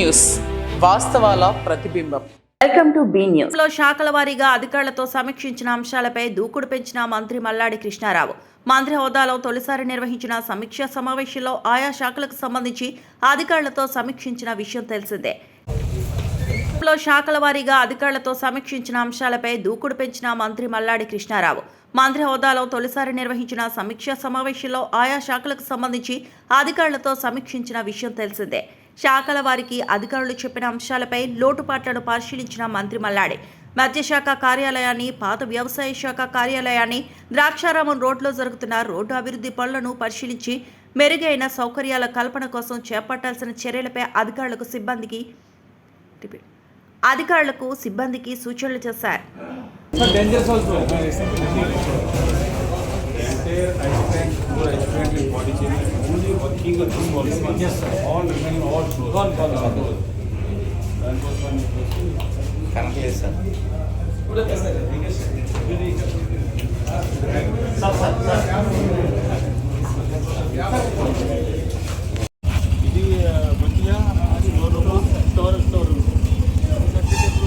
News వాస్తవాల ప్రతిబింబం. Welcome to be news. లో శాఖల వారీగా అధికారులతో సమీక్షించిన అంశాలపై దూకుడు పెంచిన మంత్రి మల్లాడి కృష్ణారావు. మంత్రి హోదాలో తొలిసారి నిర్వహించిన సమీక్షా సమావేశంలో ఆయా శాఖలకు సంబంధించి అధికారులతో సమీక్షించిన విషయం తెలిసిందే. లో శాఖల వారీగా అధికారులతో సమీక్షించిన అంశాలపై దూకుడు పెంచిన మంత్రి మల్లాడి కృష్ణారావు. మంత్రి హోదాలో తొలిసారి నిర్వహించిన సమీక్షా సమావేశంలో ఆయా శాఖలకు సంబంధించి అధికారులతో సమీక్షించిన విషయం తెలిసిందే. శాఖల వారికి అధికారులు చెప్పిన అంశాలపై లోటుపాట్లను పరిశీలించిన మంత్రి మల్లాడి మత్స్యశాఖ కార్యాలయాన్ని, పాత వ్యవసాయ శాఖ కార్యాలయాన్ని, ద్రాక్షారామం రోడ్లో జరుగుతున్న రోడ్డు అభివృద్ధి పనులను పరిశీలించి మెరుగైన సౌకర్యాల కల్పన కోసం చేపట్టాల్సిన చర్యలపై అధికారులకు సిబ్బందికి సూచనలు చేశారు. ఇది మంచిగా స్టోర్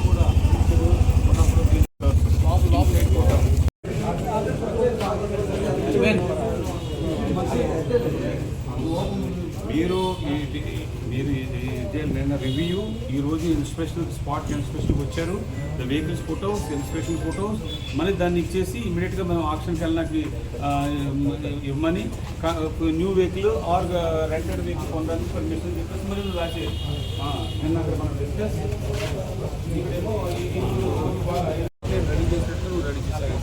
కూడా మీరు రివ్యూ ఈరోజు ఇన్స్పెక్షన్ స్పాట్ ఇన్స్పెక్షన్ వచ్చారు. వెహికల్స్ ఫోటోస్, ఇన్స్పెక్షన్ ఫోటోస్ మళ్ళీ దాన్ని ఇచ్చేసి ఇమీడియట్గా మేము ఆక్షన్కి వెళ్ళడానికి ఇవ్వమని, new vehicle or rented vehicle పొందడానికి పర్మిషన్ చెప్పేసి మళ్ళీ రాసే నిన్న అక్కడ మనం డిస్కస్ ఇదేమో రెడీ చేసినట్టు నువ్వు రెడీ చేశాను.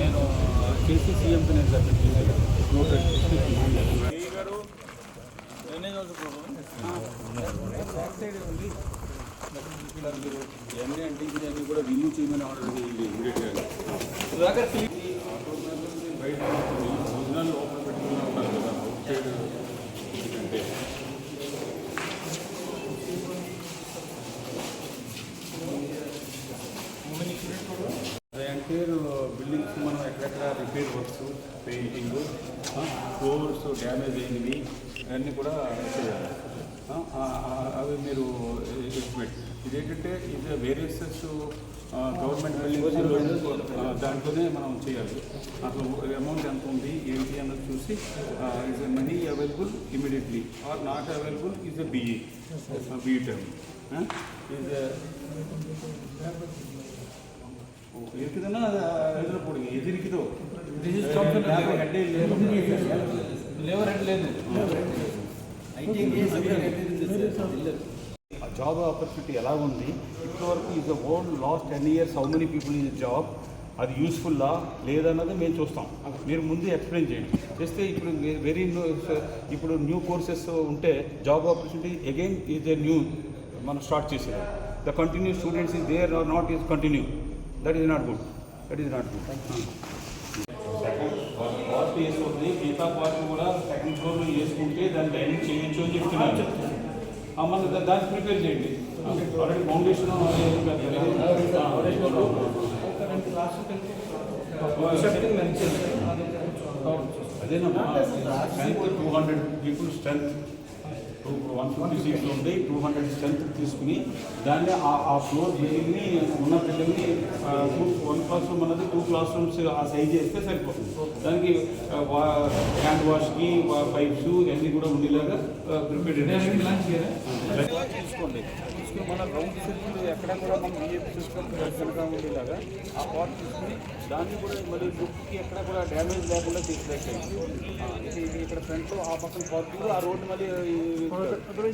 నేను చేసి సీఎంకి నేను సబ్మిట్ చేశాను. ఇవన్నీ అంటే ఇవన్నీ కూడా రిమూవ్ చేయమని ఆర్డర్ చేయండి ఇమీడియట్గా. బయట భోజనాలు లోపల పెట్టుకుని ఉన్నారు కదా, అవుట్ సైడ్ ఎందుకంటే ఎంటైర్ బిల్డింగ్స్ మనం ఎక్కడెక్కడ repair works, painting, floors damage అయినవి అన్నీ కూడా చేయాలి. అవి మీరు ఎస్టిమేట్ ఇదేంటంటే ఇది వేరియస్ గవర్నమెంట్ బిల్డింగ్స్ దాంట్లోనే మనం చేయాలి. అసలు అమౌంట్ ఎంత ఉంది ఏంటి అన్నది చూసి is money available immediately or not available is a BE term is இருக்குதுன்னா இதில் போடுங்க. எது இருக்குதோ ஹெட்டே லேபர் ஹெட் లేదు. జాబ్ ఆపర్చునిటీ ఎలా ఉంది ఇప్పటివరకు is old last 10 years how many people in job, అది యూస్ఫుల్లా లేదన్నది మేము చూస్తాం. మీరు ముందు ఎక్స్ప్లెయిన్ చేయండి. చేస్తే ఇప్పుడు న్యూ కోర్సెస్ ఉంటే job opportunity again is a new మనం స్టార్ట్ చేసేది. The continue students is there are not is continue, that is not good. Part వేసుకుంటుంది, మిగతా పార్ట్ కూడా సెకండ్ ఫ్లోర్లో వేసుకుంటే దాన్ని డైనింగ్ చేయొచ్చు అని చెప్తున్నాను. మన దాన్ని ప్రిపేర్ చేయండి. ఆల్రెడీ ఫౌండేషన్ అదేనమ్మా స్ట్రెంత్ 200 పీపుల్ స్ట్రెంత్ 150 సీట్లు ఉంది. 200 స్ట్రెంత్ తీసుకుని దాన్ని ఆ ఫ్లోర్ బిల్డింగ్ని ఉన్న బిల్డింగ్ని 1 క్లాస్ రూమ్ అన్నది 2 క్లాస్ రూమ్స్ ఆ సైజ్ చేస్తే సరిపోతుంది. దానికి హ్యాండ్ వాష్కి పైప్స్ అన్నీ కూడా ఉండేలాగా ప్రిపేర్ తీసుకోండి. తీసుకుని మన రౌండ్ సర్కిల్ ఎక్కడ కూడా మనం ఈఎఫ్ సిస్టమ్ కనుక ఉండేలాగా ఆ పార్ట్ తీసుకుని దాన్ని కూడా మళ్ళీ లుక్కి ఎక్కడ కూడా డ్యామేజ్ లేకుండా తీసుకెళ్ళండి. ఇది ఇక్కడ ఫ్రంట్లో ఆ పక్కన పార్కింగ్, ఆ రోడ్డు మళ్ళీ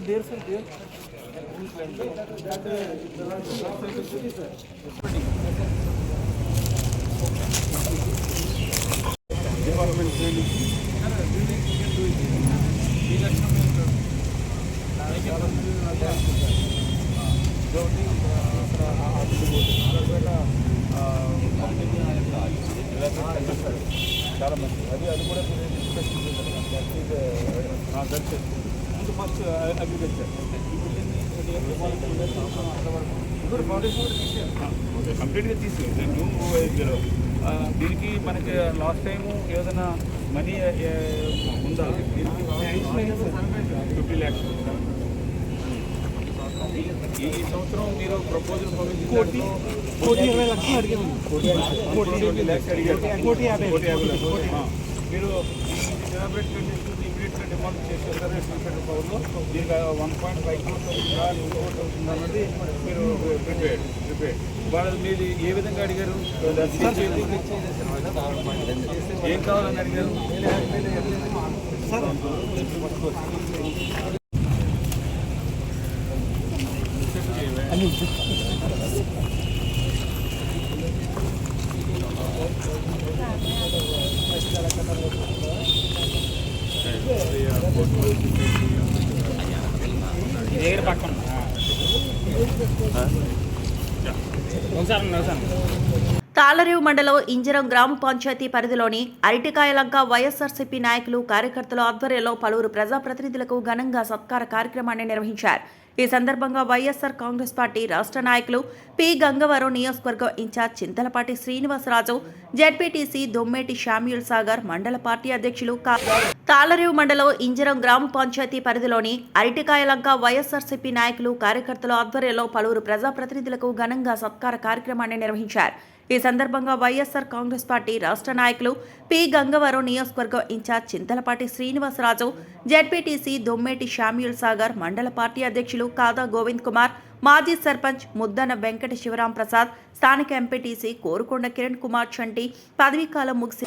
దేర్ సార్ దేర్ డిపార్ట్మెంట్ చాలా మంచిది. అది కూడా డిస్కషన్ ఫస్ట్ అగ్రికల్చర్ కంప్లీట్గా తీసుకెళ్ళి దీనికి మనకి లాస్ట్ టైము ఏదైనా మనీ ఉందా? దీనికి 50 lakhs ఈ సంవత్సరం మీరు ప్రపోజల్ పంపించిన 1,20,00,000 అడిగాను. 1,20,00,000 అడిగారు. 1,50,00,000. మీరు సెలబ్రేట్ కండిషన్స్ ఇమీడియట్గా డిమాండ్ చేసేస్తారు సన్సెట్ పవర్లో దీనికి 1.5 crores అవుతుందా 2 crores అవుతుందా అన్నది మీరు ప్రిపేర్డ్ వాళ్ళు మీరు ఏ విధంగా అడిగారు ఏం కావాలని అడిగారు తాళరేవు మండలం ఇంజరం గ్రామ పంచాయతీ పరిధిలోని అరటికాయలంక వైఎస్ఆర్సీపీ నాయకులు కార్యకర్తల ఆధ్వర్యంలో పలువురు ప్రజాప్రతినిధులకు ఘనంగా సత్కార కార్యక్రమాన్ని నిర్వహించారు. ఈ సందర్భంగా వైఎస్ఆర్ కాంగ్రెస్ పార్టీ రాష్ట్ర నాయకులు పి గంగవరం నియోజకవర్గం ఇన్ఛార్జ్ చింతలపాటి శ్రీనివాసరాజు, జెడ్పీటీసీ దొమ్మేటి శామ్యూల్ సాగర్, మండల పార్టీ అధ్యక్షులు తాళరేవు మండలం ఇంజరం గ్రామ పంచాయతీ పరిధిలోని అరటికాయలంక వైఎస్ఆర్సీపీ నాయకులు కార్యకర్తల ఆధ్వర్యంలో పలువురు ప్రజాప్రతినిధులకు ఘనంగా సత్కార కార్యక్రమాన్ని నిర్వహించారు. ఈ సందర్భంగా వైఎస్ఆర్ కాంగ్రెస్ పార్టీ రాష్ట్ర నాయకులు పి గంగవరం నియోజకవర్గం ఇన్ఛార్జ్ చింతలపాటి శ్రీనివాసరాజు, జెడ్పీటీసీ దొమ్మేటి శామ్యూల్ సాగర్, మండల పార్టీ అధ్యక్షులు కాదా గోవింద్ కుమార్, మాజీ సర్పంచ్ ముద్దన వెంకట శివరాం ప్రసాద్, స్థానిక ఎంపీటీసీ కోరుకొండ కిరణ్ కుమార్ చంటి పదవీకాలం ముగిసి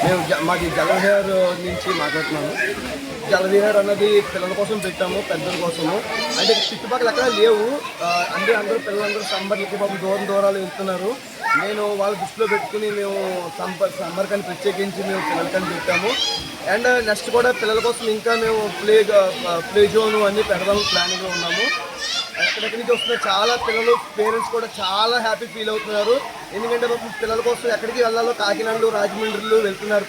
మేము మాది జలవిహార్ నుంచి మాట్లాడుతున్నాము. జలవిహార్ అన్నది పిల్లల కోసం పెట్టాము, పెద్దల కోసము. అంటే చుట్టుపక్కల ఎక్కడ లేవు. అంటే పిల్లలందరూ సమ్మర్లకి పాపం దూరాలు వెళ్తున్నారు. నేను వాళ్ళ దృష్టిలో పెట్టుకుని మేము సమ్మర్ కానీ ప్రత్యేకించి మేము పిల్లలకని పెట్టాము. అండ్ నెక్స్ట్ కూడా పిల్లల కోసం ఇంకా మేము ప్లే జోన్ అన్నీ పెడదాము ప్లానింగ్లో ఉన్నాము. ఎక్కడెక్కడి నుంచి వస్తున్న చాలా పిల్లలు పేరెంట్స్ కూడా చాలా హ్యాపీ ఫీల్ అవుతున్నారు. ఎందుకంటే పిల్లల కోసం ఎక్కడికి వెళ్ళాలో కాకినాడలు రాజమండ్రిలు వెళ్తున్నారు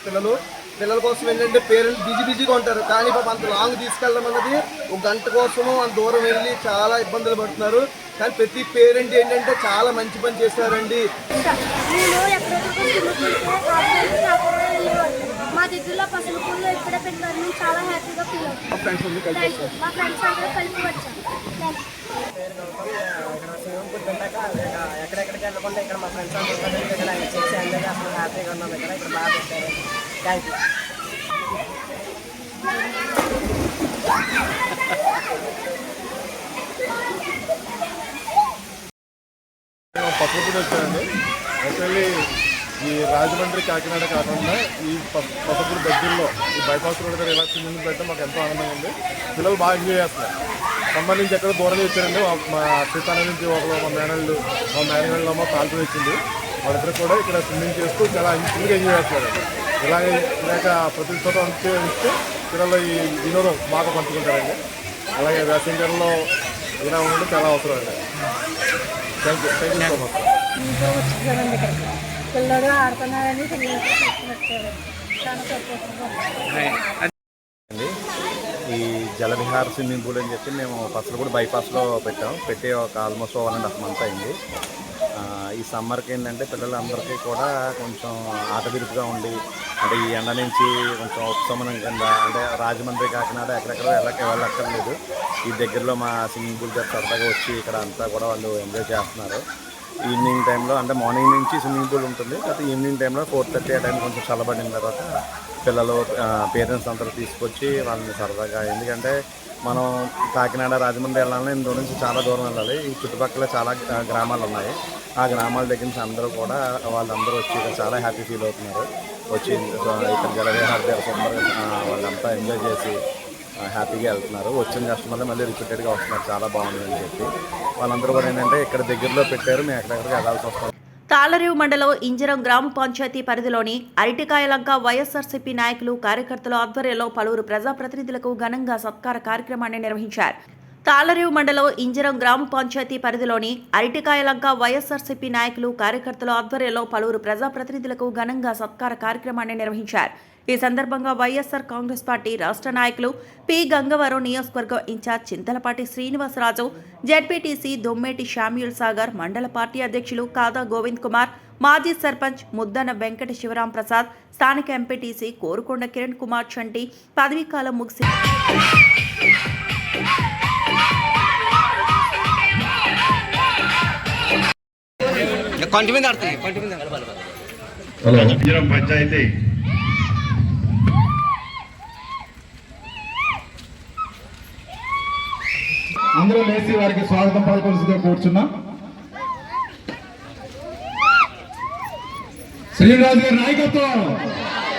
పిల్లల కోసం ఏంటంటే పేరెంట్స్ బిజీగా ఉంటారు. కానీ పాపం అంత లాంగ్ తీసుకెళ్ళడం అన్నది ఒక గంట కోసము అంత దూరం వెళ్ళి చాలా ఇబ్బందులు పడుతున్నారు. కానీ ప్రతి పేరెంట్ ఏంటంటే చాలా మంచి పని చేశారండి. మా దగ్గరలో పసుపు పూలు ఇప్పుడే పెట్టారు. మేము చాలా హ్యాపీగా ఫీల్ అవుతాం. మా ఫ్రెండ్స్ అందరూ కలిపి వచ్చాం. ఎక్కడెక్కడికి వెళ్ళకుండా ఇక్కడ మా ఫ్రెండ్స్ అందరూ ఇక్కడ చేసి అందరికీ అసలు హ్యాపీగా ఉన్నాం. ఇక్కడ బాగా పెట్టారు. Thank you. పసుపు వచ్చానండి. యాక్చువల్లీ ఈ రాజమండ్రి కాకినాడ కాకుండా ఈ పసపూర్ దగ్గరలో ఈ బైపాస్ రోడ్ దగ్గర ఇలా స్విమ్మింగ్ పెట్టడం మాకు ఎంతో ఆనందంగా ఉంది. పిల్లలు బాగా ఎంజాయ్ చేస్తున్నారు. ఖమ్మం నుంచి ఎక్కడ దూరం వచ్చారండి. మా సీతాల నుంచి ఒకరు మా మేనగళ్ళు అమ్మ కాల్పు వచ్చింది. వాళ్ళిద్దరు కూడా ఇక్కడ స్విమ్మింగ్ చేస్తూ చాలా ఫుల్గా ఎంజాయ్ చేస్తారు. ఇలాగే ప్రతి చోట ఇస్తే పిల్లలు ఈ వినోదం బాగా పంచుకుంటారండి. అలాగే వేసవికాలంలో ఇలా ఉండడం చాలా అవసరం అండి. Thank you so much. పిల్లలు ఆడుతున్నారని వచ్చారు. చాలా సంతోషంగా. ఈ జలవిహార్ స్విమ్మింగ్ పూల్ అని చెప్పి మేము పసలగూడ బైపాస్లో పెట్టి ఒక ఆల్మోస్ట్ 1.5 month అయింది. ఈ సమ్మర్కి ఏంటంటే పిల్లలందరికీ కూడా కొంచెం ఆట విరుపుగా ఉండి అంటే ఈ ఎండ నుంచి కొంచెం ఉపశమనం కింద అంటే రాజమండ్రి కాకినాడ ఎక్కడెక్కడ వెళ్ళక్కర్లేదు. ఈ దగ్గరలో మా స్విమ్మింగ్ పూల్ దగ్గర సరదాగా వచ్చి ఇక్కడ అంతా కూడా వాళ్ళు ఎంజాయ్ చేస్తున్నారు. ఈవినింగ్ టైంలో అంటే మార్నింగ్ నుంచి స్విమ్మింగ్ పూల్ ఉంటుంది. అయితే ఈవినింగ్ టైంలో 4:30 ఆ టైం కొంచెం చల్లబడిన తర్వాత పిల్లలు పేరెంట్స్ అందరూ తీసుకొచ్చి వాళ్ళని సరదాగా, ఎందుకంటే మనం కాకినాడ రాజమండ్రి వెళ్ళాలని ఇందులో నుంచి చాలా దూరం వెళ్ళాలి. ఈ చుట్టుపక్కల చాలా గ్రామాలు ఉన్నాయి. ఆ గ్రామాల దగ్గర నుంచి అందరూ కూడా వాళ్ళందరూ వచ్చి ఇక్కడ చాలా హ్యాపీ ఫీల్ అవుతున్నారు. వచ్చి ఇక్కడ జలవిహార్ వాళ్ళంతా ఎంజాయ్ చేసి హ్యాపీగా వెళ్తున్నారు. వచ్చిన కస్టమర్లు మళ్ళీ రిపీటెడ్గా వస్తున్నారు. చాలా బాగుందని చెప్పి వాళ్ళందరూ కూడా ఏంటంటే ఇక్కడ దగ్గరలో పెట్టారు. మేము ఎక్కడెక్కడికి వెళ్ళాల్సి వస్తాం. తాళరేవు మండలం ఇంజరం గ్రామ పంచాయతీ పరిధిలోని అరటికాయలంక వైఎస్ఆర్సీపీ నాయకులు కార్యకర్తల ఆధ్వర్యంలో పలువురు ప్రజాప్రతినిధులకు ఘనంగా సత్కార కార్యక్రమాన్ని నిర్వహించారు. తాళరేవు మండలం ఇంజరం గ్రామ పంచాయతీ పరిధిలోని అరటికాయలంక వైఎస్ఆర్సీపీ నాయకులు కార్యకర్తల ఆధ్వర్యంలో పలువురు ప్రజాప్రతినిధులకు ఘనంగా సత్కార కార్యక్రమాన్ని నిర్వహించారు. ఈ సందర్భంగా వైఎస్ఆర్ కాంగ్రెస్ పార్టీ రాష్ట్ర నాయకులు పి గంగవరం నియోజకవర్గం ఇన్ఛార్జ్ చింతలపాటి శ్రీనివాసరాజు, జెడ్పీటీసీ దొమ్మేటి శామ్యూల్ సాగర్, మండల పార్టీ అధ్యక్షులు కాదా గోవింద్ కుమార్, మాజీ సర్పంచ్ ముద్దన వెంకట శివరాం ప్రసాద్, స్థానిక ఎంపీటీసీ కోరుకొండ కిరణ్ కుమార్ చంటి పదవీకాలం ముగిసి పంచాయతీ అందరూ లేచి వారికి స్వాగతం పలకవలసిందిగా కూర్చున్నాం. శ్రీనివాస్ గారి నాయకత్వం,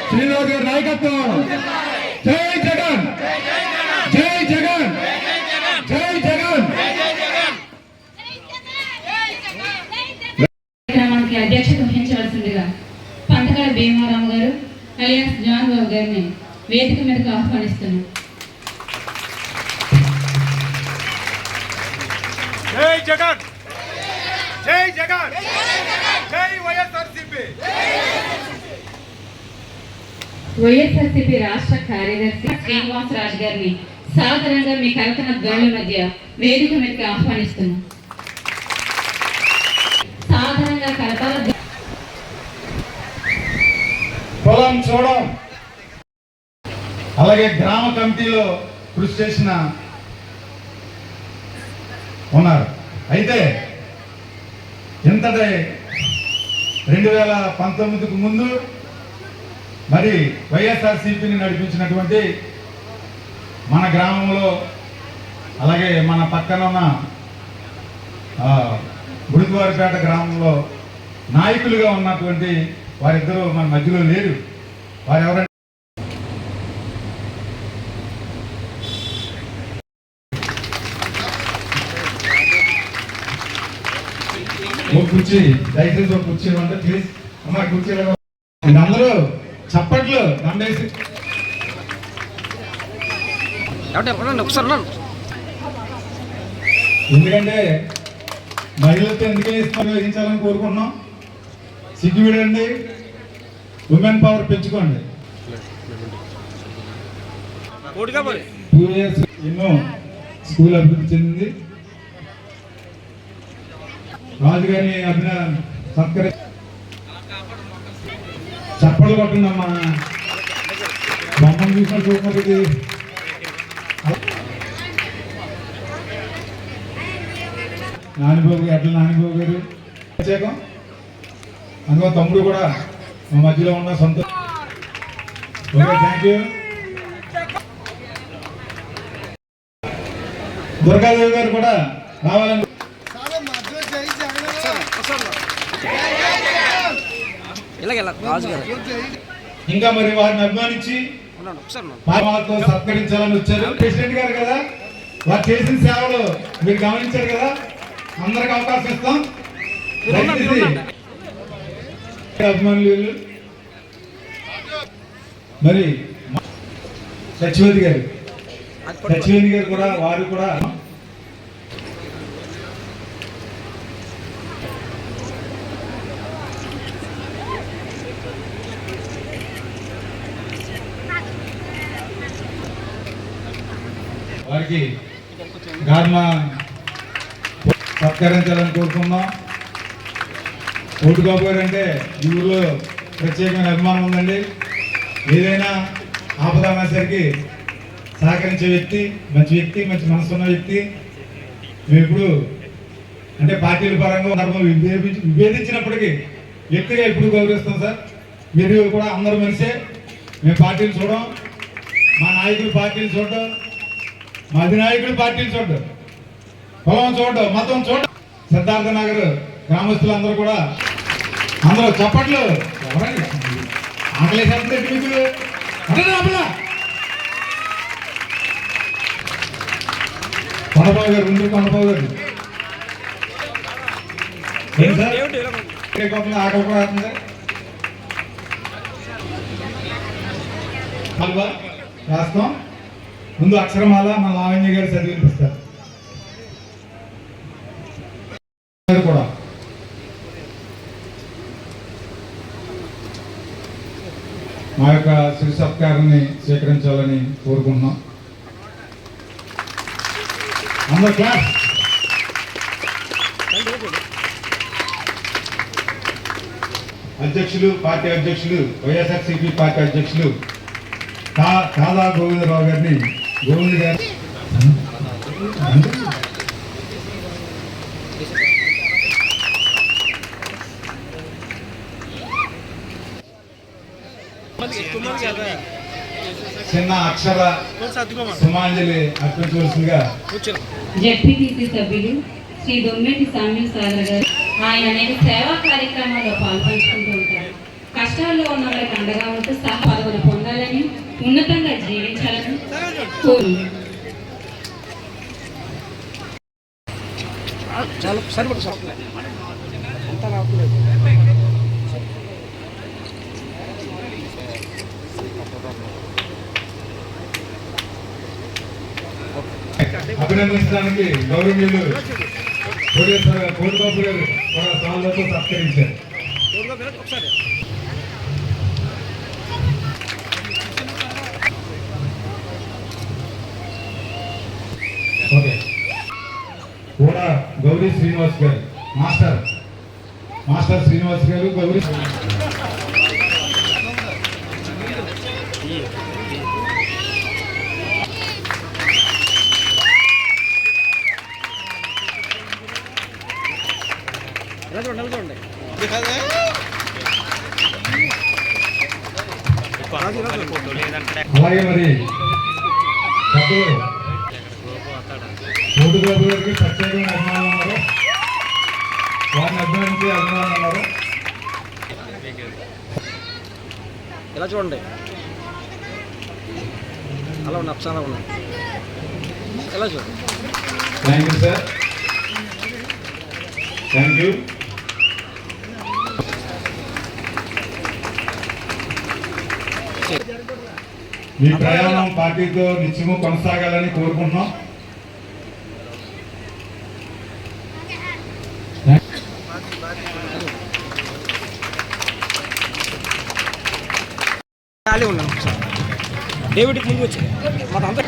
శ్రీనివాస్ గారి నాయకత్వం. జై జగన్, జై జగన్, జై జగన్. కార్యక్రమానికి అధ్యక్షత వహించవలసిందిగా పంతకాల భీమారావు గారు అలియాస్ జాన్ బాబు గారిని వేదిక మీదకు ఆహ్వానిస్తున్నాం. జై జగన్, జై జగన్, జై వైఎస్ఆర్సీపీ. వైఎస్ఆర్సీపీ రాష్ట్ర కార్యదర్శి శ్రీనివాసరాజు గారిని సాధారణంగా మీ కరతన ధ్వనుల మధ్య వేదిక మీదకి ఆహ్వానిస్తున్నాం. సాధారణంగా కరతాల పొలం చూడం, అలాగే గ్రామ కమిటీలో కృషి చేసిన ఉన్నారు. అయితే ఇంతటి 2019కు ముందు మరి వైఎస్ఆర్సీపీని నడిపించినటువంటి మన గ్రామంలో, అలాగే మన పక్కన ఉన్న గుడివారిపేట గ్రామంలో నాయకులుగా ఉన్నటువంటి వారిద్దరూ మన మధ్యలో లేరు. వారు ఎవరంటే కుర్చీ, దయచేసి ఒక కుర్చీ ఇవ్వండి ప్లీజ్. అమ్మా కుర్చీ అందరూ చప్పట్లు దండేసి. ఎందుకంటే మహిళలతో ఎందుకే వహించాలని కోరుకుంటున్నాం. సిగ్గువిడండి, ఉమెన్ పవర్ పెంచుకోండి. 2 years ఎన్నో స్కూల్ అభివృద్ధి చెందింది. రాజుగారిని సత్కరి చప్పట్లు కొట్టండి అమ్మా. బొమ్మను చూసిన చూపటికి నానిబాబు, ఎడ్ల నానిబాబు గారు ప్రత్యేకం. అందులో తమ్ముడు కూడా మా మధ్యలో ఉన్న సంతోషం. Okay, thank you. దుర్గాదేవి గారు కూడా రావాలని ఇంకా మరి వారిని అభిమానించి మాతో సత్కరించాలని వచ్చారు. ప్రెసిడెంట్ గారు కదా, వారు చేసిన సేవలు మీరు గమనించారు కదా, అందరికి అవకాశం ఇస్తాం. అభిమానులు మరి సచివేది గారు కూడా, వారు కూడా వారికి గార్మా సత్కరించాలని కోరుకున్నాం. ఓటుబాబు గారు అంటే ఈ ఊళ్ళో ప్రత్యేకమైన అభిమానం ఉందండి. ఏదైనా ఆపదనేసరికి సహకరించే వ్యక్తి, మంచి మనసు ఉన్న వ్యక్తి. మేము ఎప్పుడు అంటే పార్టీల పరంగా విభేదించినప్పటికీ వ్యక్తిగా ఎప్పుడు గౌరవిస్తాం సార్. మీరు కూడా అందరూ మనిషే. మేము పార్టీలు చూడం, మా నాయకులు పార్టీలు చూడడం, మా అధినాయకులు పార్టీలు చూడడం, పొలం చూడడం, మతం చూడడం. సిద్ధార్థ నగర్ గ్రామస్తులందరూ కూడా అందరూ చప్పట్లు. ఆకలేసేస్తే మీకు కొండబాబు గారు, ముందు కొండబాబు గారు ఆకలి కూడా అవుతుంది. రాస్తాం. ముందు అక్షరమాల మన లావణ్య గారు చదివి వినిపిస్తారు కూడా. మా యొక్క శ్రీ సత్కారాన్ని స్వీకరించాలని కోరుకుంటున్నాం. అందరూ క్లాస్. అధ్యక్షులు, పార్టీ అధ్యక్షులు, వైఎస్ఆర్సీపీ పార్టీ అధ్యక్షులు కాదా గోవిందరావు గారిని, గోవింద్ గారు చిన్న అక్షర సుమాంజలి అర్పించవలసిందిగా జెడ్పీటీసీ సభ్యులు శ్రీ దొమ్మెటి సామ్యుల్ సాగర్ గారు. ఆయన అనేక సేవా కార్యక్రమాల్లో పాల్పంచుకుంటూ ఉంటారు. కష్టాల్లో ఉన్న వారికి అండగా ఉంటూ పదవులు పొందాలని, ఉన్నతంగా జీవించాలని కోరు. అభినందించడానికి గౌరవనీయులు కోటిబాబు గారు కూడా సాల్వతో సత్కరించారు. ఓకే, కూడా గౌరీ శ్రీనివాస్ గారు, మాస్టర్ శ్రీనివాస్ గారు, గౌరీ అలాగే మరి కోటిబాబు గారికి ప్రత్యేకమైన అభిమానులు ఉన్నారు, వారిని అభిమానించే అభిమానులు ఉన్నారు. ఇలా చూడండి, అలా ఉన్న అప్సానా ఉన్నాయి, ఎలా చూడండి. Thank you sir, thank you. మీ ప్రయాణం పార్టీతో నిత్యము కొనసాగాలని కోరుకుంటున్నాం. డేవిడ్కి ముందు వచ్చింది మాకు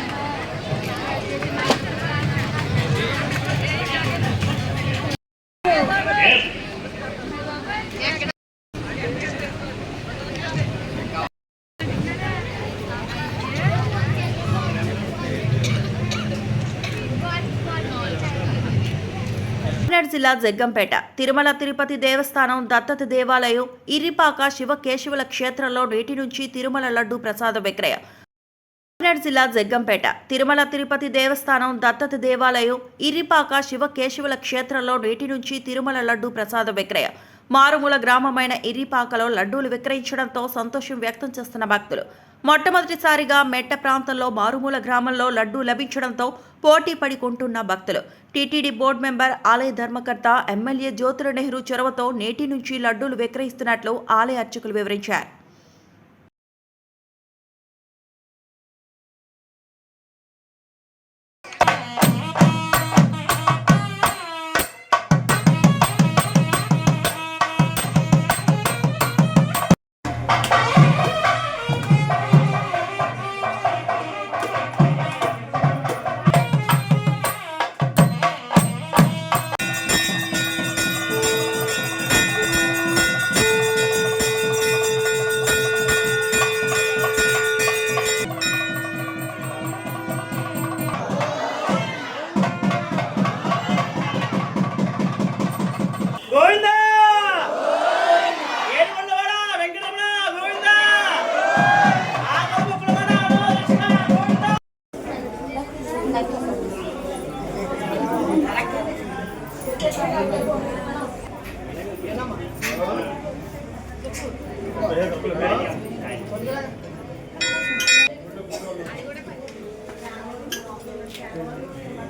జిల్లా జగ్గంపేట తిరుమల తిరుపతి దేవస్థానం దత్తత దేవాలయం ఇర్రిపాక శివకేశవుల క్షేత్రంలో నేటి నుంచి తిరుమల లడ్డు ప్రసాద విక్రయం. జిల్లా జగ్గంపేట తిరుమల తిరుపతి దేవస్థానం దత్తత దేవాలయం ఇర్రిపాక శివకేశవుల క్షేత్రంలో నేటి నుంచి తిరుమల లడ్డు ప్రసాద విక్రయం. మారుమూల గ్రామమైన ఇర్రిపాకలో లడ్డూలు విక్రయించడంతో సంతోషం వ్యక్తం చేస్తున్న భక్తులు. మొట్టమొదటిసారిగా మెట్ట ప్రాంతంలో మారుమూల గ్రామంలో లడ్డూ లభించడంతో పోటీ పడి కొంటున్న భక్తులు. టీటీడీ బోర్డు మెంబర్, ఆలయ ధర్మకర్త, ఎమ్మెల్యే జ్యోతుల నెహ్రూ చొరవతో నేటి నుంచి లడ్డూలు విక్రయిస్తున్నట్లు ఆలయ అర్చకులు వివరించారు.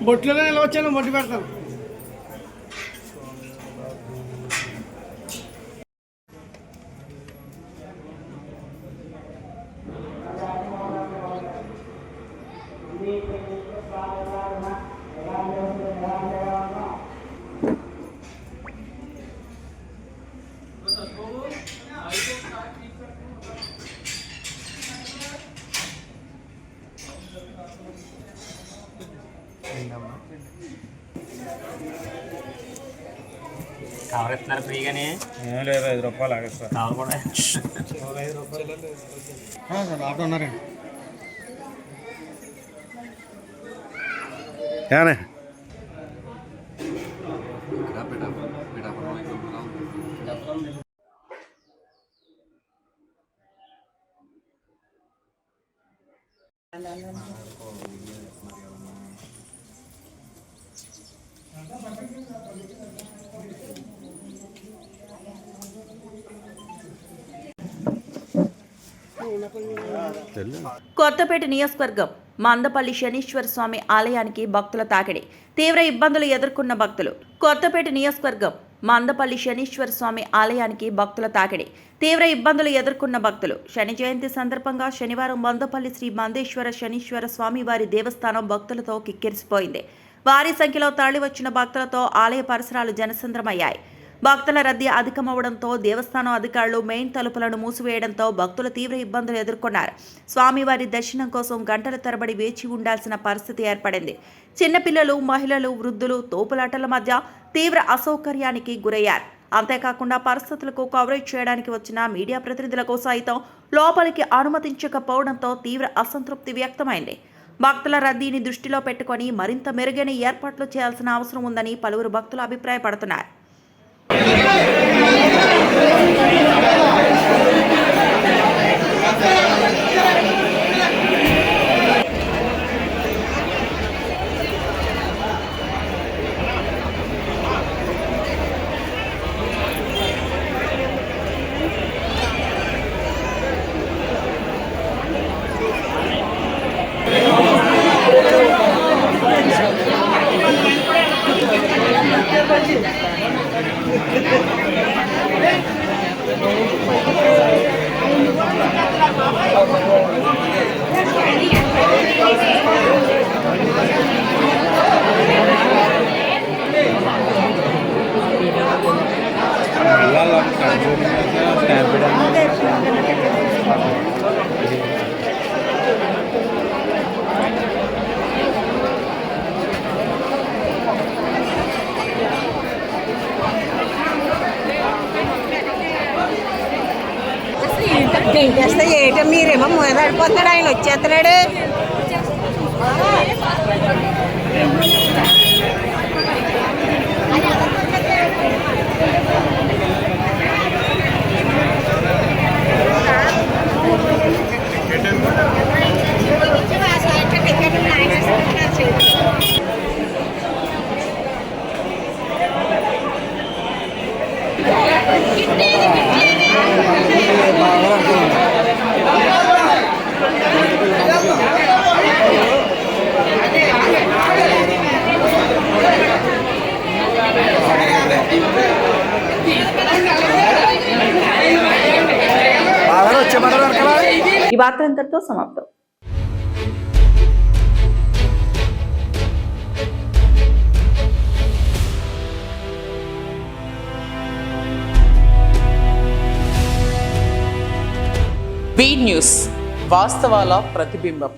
బొట్లలో ఎలా వచ్చాను బొట్టు పెడతాను. కవర్ ఇస్తున్నారు ఫ్రీగానే? లేదు, 5 రూపాయలు ఆగేస్తారు. కవర్ కూడా 5 రూపాయలు ఆటో ఉన్నారండి. కొత్తపేట నియోజకవర్గం మందపల్లి శనీశ్వర స్వామి ఆలయానికి భక్తుల తాకిడి. తీవ్ర ఇబ్బందులు ఎదుర్కొన్న భక్తులు. కొత్తపేట నియోజకవర్గం మందపల్లి శనీశ్వర స్వామి ఆలయానికి భక్తుల తాకిడి. తీవ్ర ఇబ్బందులు ఎదుర్కొన్న భక్తులు. శని జయంతి సందర్భంగా శనివారం మందపల్లి శ్రీ మందేశ్వర శనీశ్వర స్వామి వారి దేవస్థానం భక్తులతో కిక్కిరిసిపోయింది. భారీ సంఖ్యలో తరలివచ్చిన భక్తులతో ఆలయ పరిసరాలు జనసంద్రమయ్యాయి. భక్తుల రద్దీ అధికమవడంతో దేవస్థానం అధికారులు మెయిన్ తలుపులను మూసివేయడంతో భక్తులు తీవ్ర ఇబ్బందులు ఎదుర్కొన్నారు. స్వామివారి దర్శనం కోసం గంటల తరబడి వేచి ఉండాల్సిన పరిస్థితి ఏర్పడింది. చిన్నపిల్లలు, మహిళలు, వృద్ధులు తోపులాటల మధ్య తీవ్ర అసౌకర్యానికి గురయ్యారు. అంతేకాకుండా పరిస్థితులకు కవరేజ్ చేయడానికి వచ్చిన మీడియా ప్రతినిధులకు సైతం లోపలికి అనుమతించకపోవడంతో తీవ్ర అసంతృప్తి వ్యక్తమైంది. భక్తుల రద్దీని దృష్టిలో పెట్టుకుని మరింత మెరుగైన ఏర్పాట్లు చేయాల్సిన అవసరం ఉందని పలువురు భక్తులు అభిప్రాయపడుతున్నారు. గంటేస్తే ఏటో మీరేమో మొదలడిపోతున్నాడు, ఆయన వచ్చేస్తున్నాడు. వార్త ఇంతటితో సమాప్తం. బీ న్యూస్, వాస్తవాల ప్రతిబింబం.